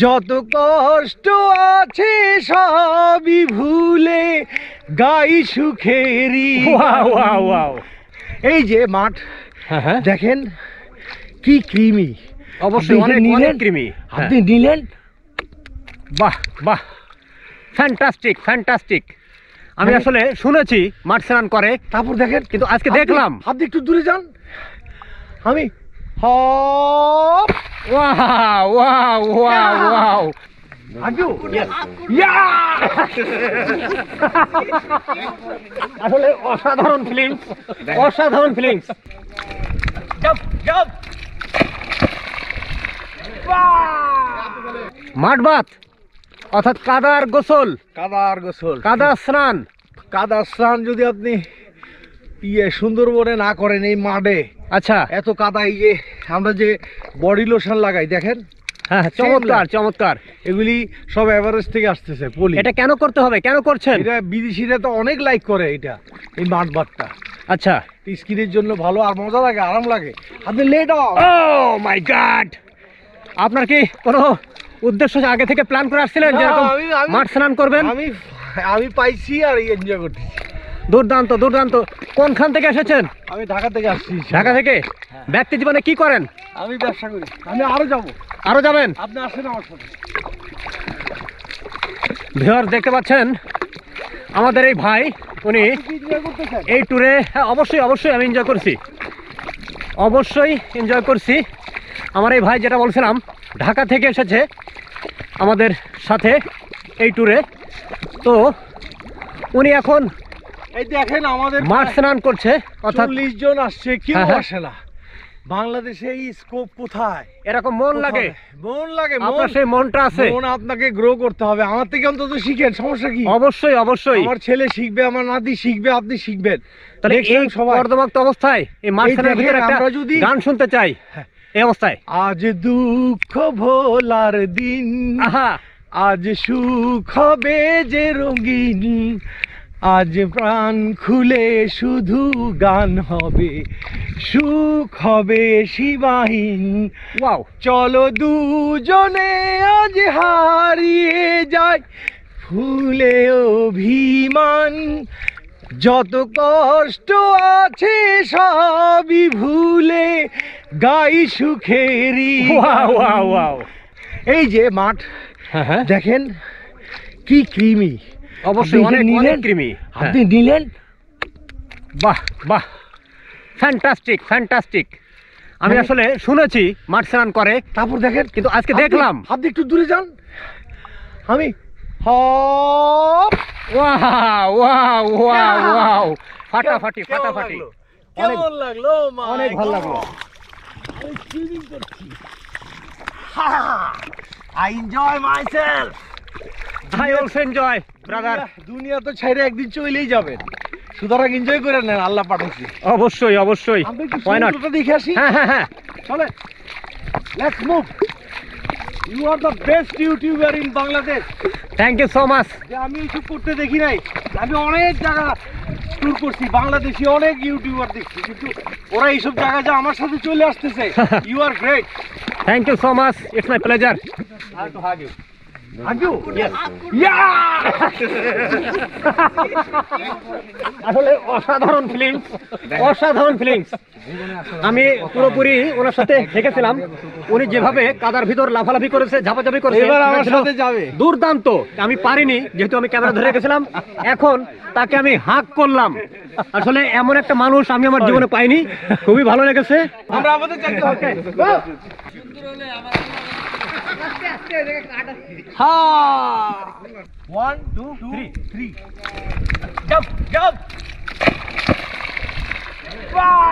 যত কষ্ট আছে সবই ভুলে গাই সুখেরই। এই যে মাঠ দেখেন কি ক্রিমি, অবশ্যই অনেক ক্রিমি। আপনি নিলেন, বাহ বাহ, ফ্যান্টাস্টিক ফ্যান্টাস্টিক। আমি আসলে শুনেছি মাঠ স্নান করে, তারপর দেখেন কিন্তু আজকে দেখলাম। আপনি একটু দূরে যান, আমি hop wow wow wow wow. আসলে অসাধারণ ফিলিংস, অসাধারণ ফিলিংস। মাঠবাত অর্থাৎ কাদার গোসল, কাদার গোসল, কাদা স্নান। কাদার স্নান যদি আপনি সুন্দরবনে না করেন, এই মাঠে আচ্ছা, এত কাদা, এই যে আমরা যে বডি লোশন লাগাই দেখেন, হ্যাঁ চমৎকার চমৎকার। এগুলি সব এভারেস্ট থেকে আসতেছে পলি। এটা কেন করতে হবে, কেন করছেন? এটা বিদেশিরা তো অনেক লাইক করে এটা, এই মাঠ বাটটা। আচ্ছা, স্কিনের জন্য ভালো, আর মজা লাগে, আরাম লাগে। আপনি let off. Oh my god, আপনার কি কোনো উদ্দেশ্য আগে থেকে প্ল্যান করে আসছিলেন যে এরকম মাঠ স্নান করবেন? আমি পাইছি আর এনজয় করতেছি। দুর্দান্ত দুর্দান্ত। কোনখান থেকে এসেছেন? আমি ঢাকা থেকে আসছি। ঢাকা থেকে? ব্যক্তি জীবনে কি করেন? আমি ব্যবসা করি। আমি আরো যাব। আরো যাবেন? আপনি আসেন আমার সাথে। ভিউয়ার্স দেখতে পাচ্ছেন আমাদের এই ভাই, উনি এই ট্যুরে, হ্যাঁ অবশ্যই অবশ্যই আমি এনজয় করছি, অবশ্যই এনজয় করছি। আমার এই ভাই যেটা বলছিলাম, ঢাকা থেকে এসেছে আমাদের সাথে এই ট্যুরে। তো উনি এখন এই দেখেন আমাদের মাঠ স্নান করছে, অর্থাৎ 40 জন আসছে, কেউ হ্যাঁ, আসে না। বাংলাদেশে এই স্কোপ কোথায়? এরকম মন লাগে, মন লাগে, আপনার সেই মনটা আছে। মন আপনাকে গ্রো করতে হবে। আমার থেকে অন্তত শিখেন, সমস্যা কি? অবশ্যই অবশ্যই। আমার ছেলে শিখবে, আমার নাতি শিখবে, আপনি শিখবেন। তাহলে এই কর্দমাক্ত অবস্থায় এই মাঠ স্নানের ভিতরে একটা গান শুনতে চাই এই অবস্থায়। আজ দুঃখ ভোলার দিন, আহা, আজ সুখ হবে যে রঙিন, আজ প্রাণ খুলে শুধু গান হবে, সুখ হবে সীমাহীন। ওয়াও, চলো দুজনে আজ হারিয়ে যাই ভুলে অভিমান, যত কষ্ট আছে সবই ভুলে গাই সুখেরই। Wow wow wow. এই যে মাঠ হ্যাঁ দেখেন কি ক্রিমি, অবশ্যই অনেক ক্রিমি। আপনি নিলেন, বাহ বাহ, ফ্যান্টাস্টিক ফ্যান্টাস্টিক। আমি আসলে শুনেছি মাঠ স্নান করে, তারপর দেখেন, কিন্তু আজকে দেখলাম। আপনি একটু দূরে যান, আমি hop wow wow wow wow, ফাটাফাটি ফাটাফাটি। কেমন লাগলো? অনেক ভালো লাগলো। I enjoy myself. I also enjoy, brother. দুনিয়া তো ছেড়ে একদিন চলেই যাবেন, সুতরাং এনজয় করে নেন, আল্লাহ পাঠাইছি। অবশ্যই অবশ্যই। আমরা একটু Why not? সমুদ্রটা দেখে আসি। হ্যাঁ হ্যাঁ হ্যাঁ, চলে, let's move. You are the best YouTuber in Bangladesh. Thank you so much. যে আমি এইসব করতে দেখি নাই, আমি অনেক জায়গা ট্যুর করছি, বাংলাদেশি অনেক ইউটিউবার দেখছি, কিন্তু ওরা এইসব জায়গায় যা আমার সাথে চলে আসতেছে। You are great. Thank you so much, it's my pleasure. আসলে অসাধারণ ফিলিংস, অসাধারণ ফিলিংস। আমি পুরোপুরি ওনার সাথে দেখেছিলাম, উনি যেভাবে কাদার ভিতর লাফালাফি করেছে, ঝাপাঝাপি করেছে, এবার আমার সাথে যাবে। দুর্দান্ত। আমি পারিনি, যেহেতু আমি ক্যামেরা ধরে রেখেছিলাম। এখন তাকে আমি হাক করলাম। আসলে এমন একটা মানুষ আমি আমার জীবনে পাইনি, খুবই ভালো লেগেছে। আমরা আমাদের চাইতে হবে। হ্যাঁ, 1 2 3 জাম্প জাম্প। বাহ!